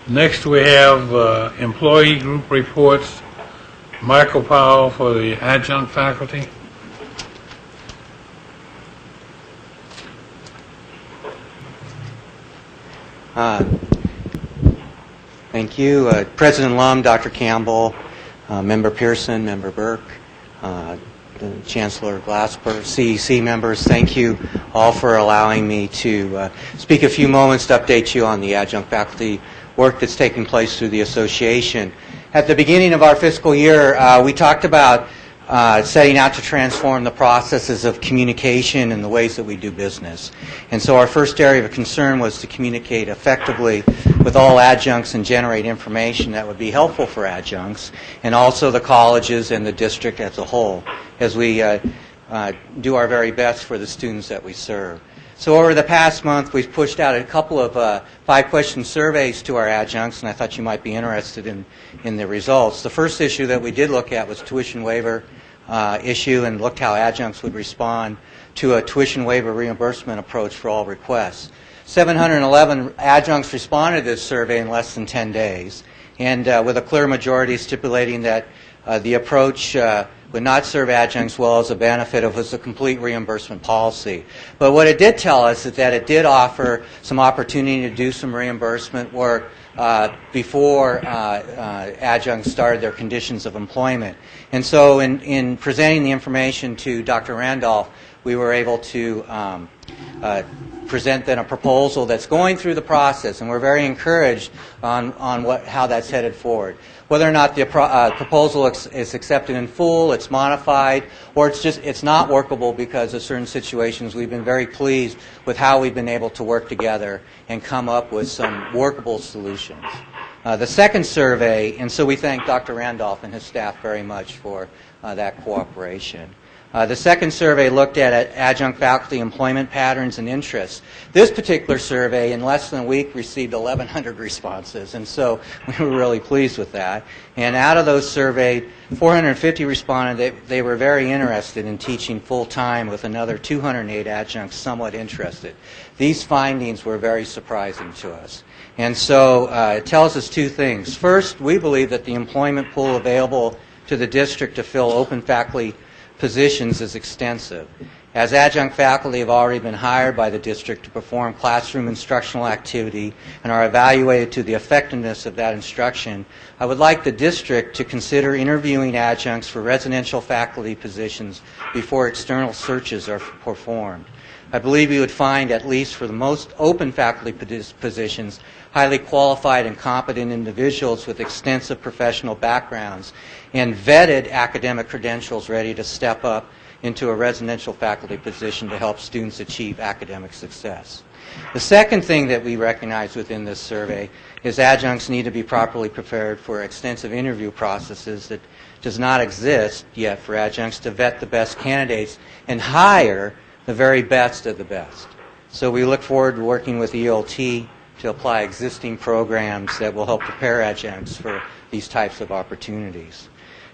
Next we have employee group reports. Michael Powell for the adjunct faculty. Thank you. President Lum, Dr. Campbell, Member Pearson, Member Burke, the Chancellor Glasper, CEC members, thank you all for allowing me to speak a few moments to update you on the adjunct faculty work that's taking place through the association. At the beginning of our fiscal year, we talked about setting out to transform the processes of communication and the ways that we do business. And so our first area of concern was to communicate effectively with all adjuncts and generate information that would be helpful for adjuncts and also the colleges and the district as a whole as we do our very best for the students that we serve. So over the past month, we've pushed out a couple of 5-question surveys to our adjuncts, and I thought you might be interested in the results. The first issue that we did look at was tuition waiver issue, and looked how adjuncts would respond to a tuition waiver reimbursement approach for all requests. 711 adjuncts responded to this survey in less than 10 days, and with a clear majority stipulating that the approach would not serve adjuncts well as a benefit if it was a complete reimbursement policy. But what it did tell us is that it did offer some opportunity to do some reimbursement work before adjuncts started their conditions of employment. And so in presenting the information to Dr. Randolph, we were able to present then a proposal that's going through the process, and we're very encouraged on how that's headed forward. Whether or not the proposal is accepted in full, it's modified, or it's not workable because of certain situations, we've been very pleased with how we've been able to work together and come up with some workable solutions. The second survey, and so we thank Dr. Randolph and his staff very much for that cooperation. The second survey looked at adjunct faculty employment patterns and interests. This particular survey, in less than a week, received 1,100 responses, and so we were really pleased with that. And out of those surveyed, 450 responded they were very interested in teaching full-time, with another 208 adjuncts somewhat interested. These findings were very surprising to us. And so it tells us two things. First, we believe that the employment pool available to the district to fill open faculty positions is extensive. As adjunct faculty have already been hired by the district to perform classroom instructional activity and are evaluated to the effectiveness of that instruction, I would like the district to consider interviewing adjuncts for residential faculty positions before external searches are performed. I believe you would find, at least for the most open faculty positions, highly qualified and competent individuals with extensive professional backgrounds and vetted academic credentials ready to step up into a residential faculty position to help students achieve academic success. The second thing that we recognize within this survey is adjuncts need to be properly prepared for extensive interview processes that does not exist yet for adjuncts to vet the best candidates and hire the very best of the best. So we look forward to working with ELT to apply existing programs that will help prepare adjuncts for these types of opportunities.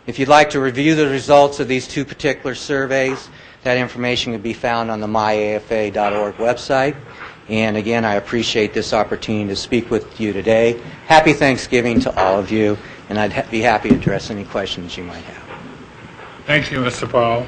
If you'd like to review the results of these two particular surveys, that information can be found on the myafa.org website. And again, I appreciate this opportunity to speak with you today. Happy Thanksgiving to all of you, and I'd be happy to address any questions you might have. Thank you, Mr. Powell.